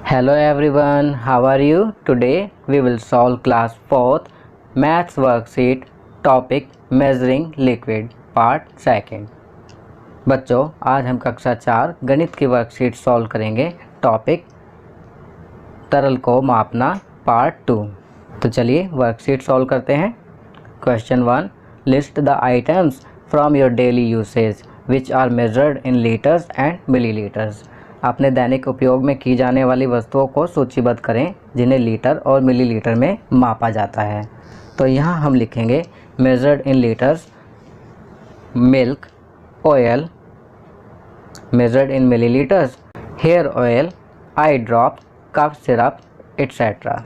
Hello everyone, how are you? Today we will solve class 4th maths worksheet topic measuring liquid part 2nd। बच्चों, आज हम कक्षा 4 गणित की वर्कशीट सॉल्व करेंगे टॉपिक तरल को मापना पार्ट 2। तो चलिए वर्कशीट सॉल्व करते हैं। Question 1, list the items from your daily usage which are measured in litres and millilitres. अपने दैनिक उपयोग में की जाने वाली वस्तुओं को सूचीबद्ध करें जिन्हें लीटर और मिलीलीटर में मापा जाता है। तो यहाँ हम लिखेंगे measured in litres milk, oil, measured in millilitres hair oil, eye drop, cough syrup etcetera.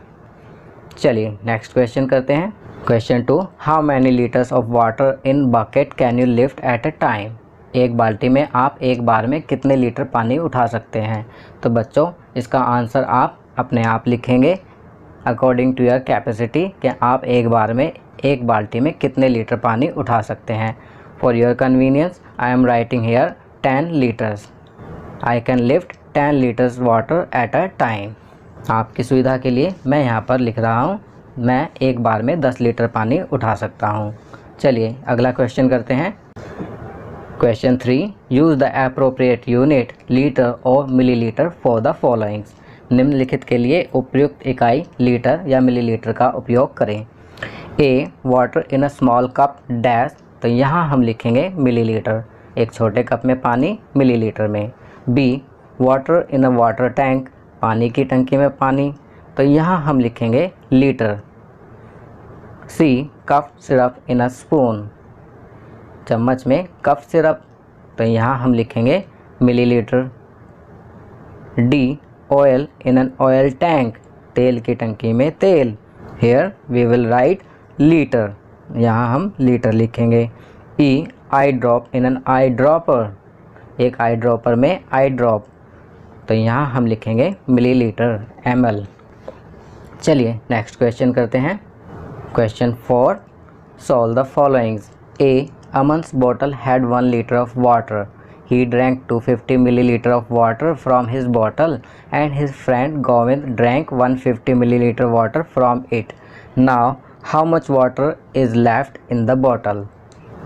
चलिए नेक्स्ट क्वेश्चन करते हैं। Question 2, how many litres of water in bucket can you lift at a time. एक बाल्टी में आप एक बार में कितने लीटर पानी उठा सकते हैं। तो बच्चों, इसका आंसर आप अपने आप लिखेंगे अकॉर्डिंग टू योर कैपेसिटी कि आप एक बार में एक बाल्टी में कितने लीटर पानी उठा सकते हैं। For your convenience I am writing here 10 litres. I can lift 10 litres water at a time. आपकी सुविधा के लिए मैं यहाँ पर लिख रहा हूँ मैं एक बार में 10 लीटर पानी उठा सकता हूँ। चलिए अगला क्वेश्चन करते हैं। Question 3, use the appropriate unit litre और मिलीलीटर फॉर द फॉलोइंग्स। निम्नलिखित के लिए उपयुक्त इकाई लीटर या मिलीलीटर का उपयोग करें। A, water in a small cup dash. तो यहाँ हम लिखेंगे मिलीलीटर, एक छोटे कप में पानी मिलीलीटर में। B, water in a water tank, पानी की टंकी में पानी। तो यहाँ हम लिखेंगे litre. C, cough syrup in a spoon, चम्मच में कफ सिरप। तो यहाँ हम लिखेंगे millilitre. D, oil in an oil tank, तेल की टंकी में तेल। Here we will write litre, यहाँ हम लीटर लिखेंगे। E, eye drop in an eye dropper, एक आई ड्रॉपर में आई ड्रॉप। तो यहाँ हम लिखेंगे मिलीलीटर ml। चलिए नेक्स्ट क्वेश्चन करते हैं। Question 4, solve the followings. A, Aman's bottle had 1 liter of water. He drank 250 milliliter of water from his bottle and his friend Govind drank 150 milliliter water from it. Now, how much water is left in the bottle?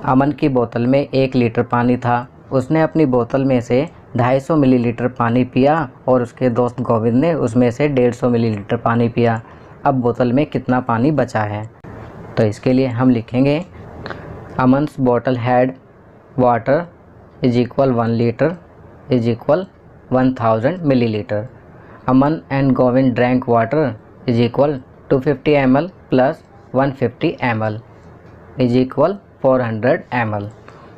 अमन की बोतल में 1 litre पानी था। उसने अपनी बोतल में से 250 मिलीलीटर पानी पिया और उसके दोस्त गोविंद ने उसमें से 150 मिलीलीटर पानी पिया। अब बोतल में कितना पानी बचा है। तो इसके लिए हम लिखेंगे Aman's bottle had water is equal 1 liter is equal 1000 milliliter. Aman and Govind drank water is equal 250 ml plus 150 ml is equal 400 ml.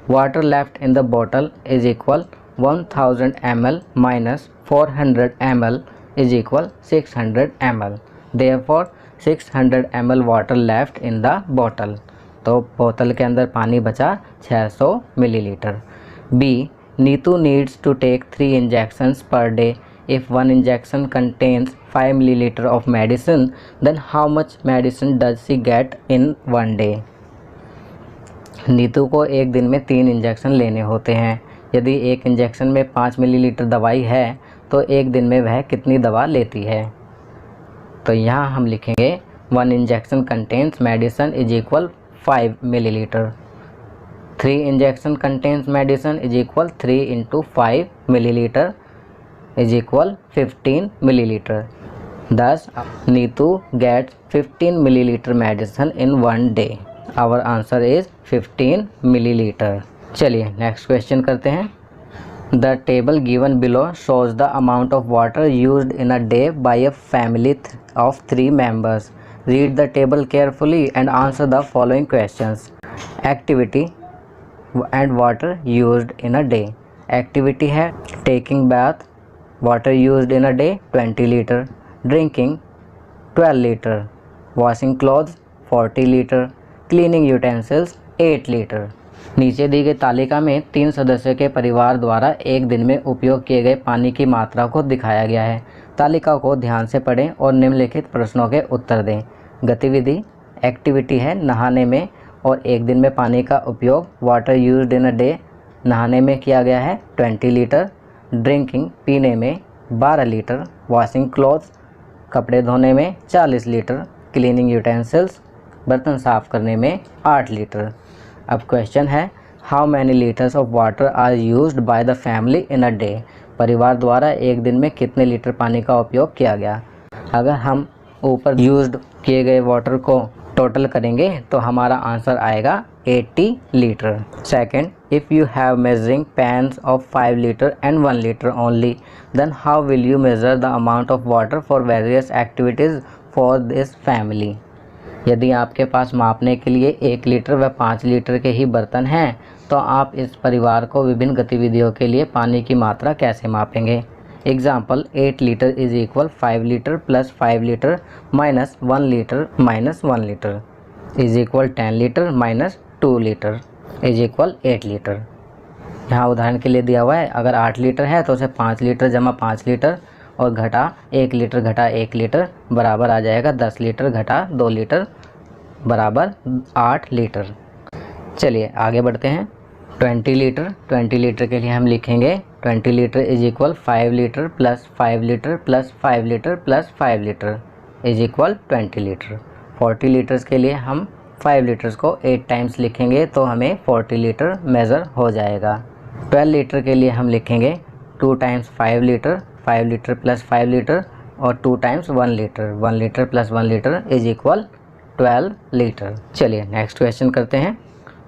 Water left in the bottle is equal 1000 ml minus 400 ml is equal 600 ml. Therefore 600 ml water left in the bottle. तो बोतल के अंदर पानी बचा 600 millilitre. B, Neetu needs to take 3 injections per day. If 1 injection contains 5 millilitre of medicine then how much medicine does she get in 1 day. Neetu को एक दिन में 3 इंजेक्शन लेने होते हैं। यदि एक इंजेक्शन में 5 मिलीलीटर दवाई है तो एक दिन में वह कितनी दवा लेती है। तो यहाँ हम लिखेंगे 1 injection contains medicine is equal 5 milliliter. 3 injection contains medicine is equal 3 into 5 milliliter is equal 15 milliliter. Thus, Neetu gets 15 milliliter medicine in 1 day. Our answer is 15 milliliter. चलिए next question करते हैं। The table given below shows the amount of water used in a day by a family of 3 members. Read the table carefully and answer the following questions. Activity and water used in a day. Activity है taking bath, water used in a day 20 liter, drinking 12 liter, washing clothes 40 liter, cleaning utensils 8 liter. नीचे दी गई तालिका में 3 सदस्यों के परिवार द्वारा एक दिन में उपयोग किए गए पानी की मात्रा को दिखाया गया है। तालिका को ध्यान से पढ़ें और निम्नलिखित प्रश्नों के उत्तर दें। गतिविधि एक्टिविटी है नहाने में और एक दिन में पानी का उपयोग water used in a day नहाने में किया गया है 20 लीटर। ड्रिंकिंग पीने में 12 लीटर, वॉशिंग क्लॉथ्स कपड़े धोने में 40 लीटर, क्लीनिंग यूटेंसिल्स बर्तन साफ़ करने में 8 लीटर। अब क्वेश्चन है how many litres of water are used by the family in a day. परिवार द्वारा एक दिन में कितने लीटर पानी का उपयोग किया गया। अगर हम ऊपर यूज्ड किए गए वाटर को टोटल करेंगे तो हमारा आंसर आएगा 80 litre. Second, if you have measuring pans of 5 litre and 1 litre only then how will you measure the amount of water for various activities for this family. यदि आपके पास मापने के लिए 1 लीटर व 5 लीटर के ही बर्तन हैं तो आप इस परिवार को विभिन्न गतिविधियों के लिए पानी की मात्रा कैसे मापेंगे। Example 8 litre is equal 5 litre plus 5 litre minus 1 litre minus 1 litre is equal 10 litre minus 2 litre is equal 8 litre. यहाँ उदाहरण के लिए दिया हुआ है, अगर 8 लीटर है तो उसे 5 लीटर जमा 5 लीटर और घटा 1 लीटर घटा 1 लीटर बराबर आ जाएगा 10 लीटर घटा 2 लीटर बराबर 8 लीटर। चलिए आगे बढ़ते हैं। 20 लीटर के लिए हम लिखेंगे 20 litre is equal 5 litre plus 5 litre plus 5 litre plus 5 litre is equal 20 litre. 40 litres के लिए हम 5 लीटर्स को 8 टाइम्स लिखेंगे तो हमें 40 लीटर मेज़र हो जाएगा। 12 लीटर के लिए हम लिखेंगे 2 times 5 litre, 5 litre plus 5 litre और 2 times 1 litre, 1 litre plus 1 litre is equal 12 litre. चलिए नेक्स्ट क्वेश्चन करते हैं।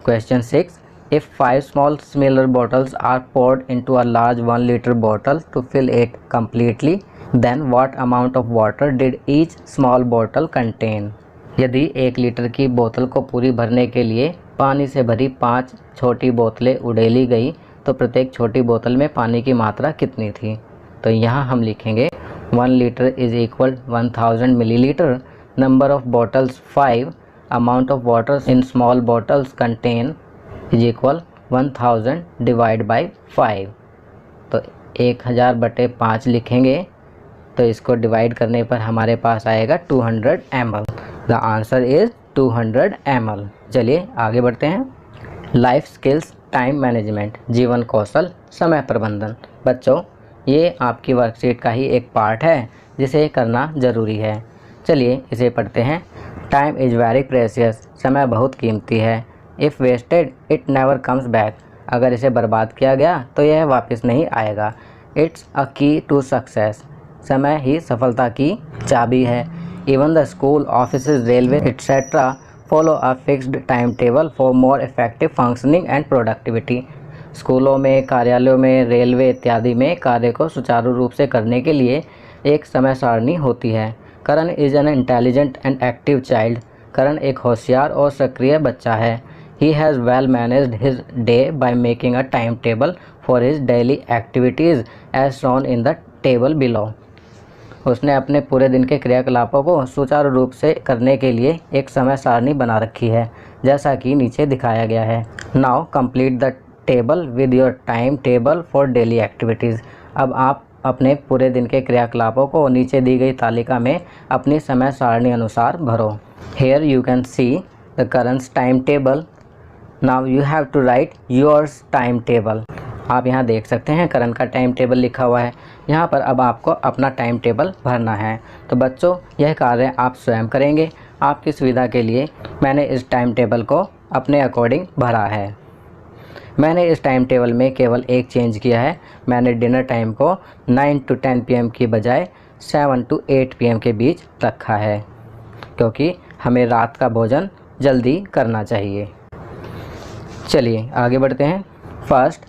Question 6, if 5 small similar bottles are poured into a large 1 liter bottle to fill it completely, then what amount of water did each small bottle contain? यदि 1 litre की बोतल को पूरी भरने के लिए पानी से भरी 5 छोटी बोतलें उड़ेली गई तो प्रत्येक छोटी बोतल में पानी की मात्रा कितनी थी। तो यहाँ हम लिखेंगे 1 litre is equal 1000 millilitre, number of bottles 5, amount of water in small bottles contain is equal 1000 divide by 5। तो 1000 बटे 5 लिखेंगे तो इसको डिवाइड करने पर हमारे पास आएगा 200 ml। The answer is 200 ml। चलिए आगे बढ़ते हैं। लाइफ स्किल्स टाइम मैनेजमेंट, जीवन कौशल समय प्रबंधन। बच्चों ये आपकी वर्कशीट का ही एक पार्ट है जिसे करना ज़रूरी है। चलिए इसे पढ़ते हैं। टाइम इज़ वेरी प्रेशियस, समय बहुत कीमती है। If wasted it never comes back, अगर इसे बर्बाद किया गया तो यह वापस नहीं आएगा। इट्स अ की टू सक्सेस, समय ही सफलता की चाबी है। Even the school, office, railway etcetera follow a fixed time table for more effective functioning and productivity. स्कूलों में, कार्यालयों में, रेलवे इत्यादि में कार्य को सुचारू रूप से करने के लिए एक समय सारणी होती है। Karan is an intelligent and active child, Karan एक होशियार और सक्रिय बच्चा है। He has well managed his day by making a timetable for his daily activities as shown in the table below. उसने अपने पूरे दिन के क्रियाकलापों को सुचारू रूप से करने के लिए एक समय सारणी बना रखी है जैसा कि नीचे दिखाया गया है। Now complete the table with your timetable for daily activities. अब आप अपने पूरे दिन के क्रियाकलापों को नीचे दी गई तालिका में अपनी समय सारणी अनुसार भरो। Here you can see the current timetable. Now you have to write yours time table. आप यहाँ देख सकते हैं करण का टाइम टेबल लिखा हुआ है। यहाँ पर अब आपको अपना टाइम टेबल भरना है। तो बच्चों यह कार्य आप स्वयं करेंगे। आपकी सुविधा के लिए मैंने इस टाइम टेबल को अपने अकॉर्डिंग भरा है। मैंने इस टाइम टेबल में केवल एक चेंज किया है। मैंने डिनर टाइम को 9 to 10 PM की बजाय 7 to 8 PM के बीच रखा है क्योंकि हमें रात का भोजन जल्दी करना चाहिए। चलिए आगे बढ़ते हैं। First,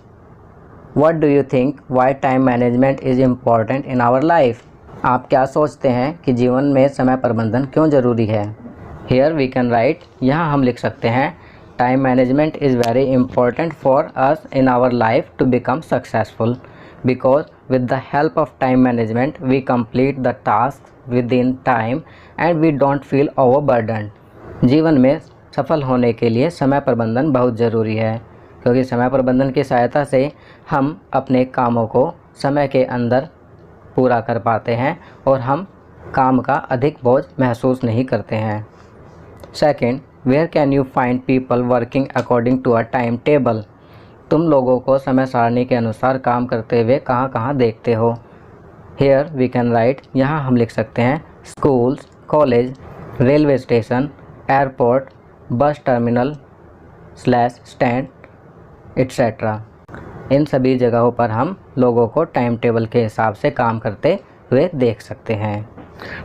what do you think why time management is important in our life. आप क्या सोचते हैं कि जीवन में समय प्रबंधन क्यों ज़रूरी है। हेयर वी कैन राइट, यहाँ हम लिख सकते हैं time management is very important for us in our life to become successful because with the help of time management we complete the task within time and we don't feel overburdened. जीवन में सफल होने के लिए समय प्रबंधन बहुत ज़रूरी है क्योंकि समय प्रबंधन की सहायता से हम अपने कामों को समय के अंदर पूरा कर पाते हैं और हम काम का अधिक बोझ महसूस नहीं करते हैं। Second, where can you find people working according to a time table. तुम लोगों को समय सारणी के अनुसार काम करते हुए कहाँ कहाँ देखते हो। हेयर वी कैन राइट, यहाँ हम लिख सकते हैं schools, college, railway station, airport, bus terminal slash stand etcetera. इन सभी जगहों पर हम लोगों को टाइम टेबल के हिसाब से काम करते हुए देख सकते हैं।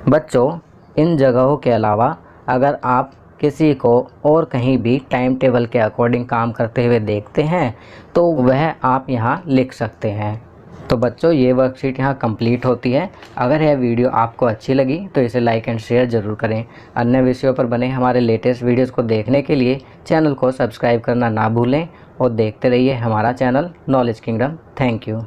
बच्चों, इन जगहों के अलावा अगर आप किसी को और कहीं भी टाइम टेबल के अकॉर्डिंग काम करते हुए देखते हैं तो वह आप यहाँ लिख सकते हैं। तो बच्चों, ये वर्कशीट यहाँ कंप्लीट होती है। अगर यह वीडियो आपको अच्छी लगी तो इसे लाइक एंड शेयर ज़रूर करें। अन्य विषयों पर बने हमारे लेटेस्ट वीडियोज़ को देखने के लिए चैनल को सब्सक्राइब करना ना भूलें और देखते रहिए हमारा channel knowledge kingdom. Thank you.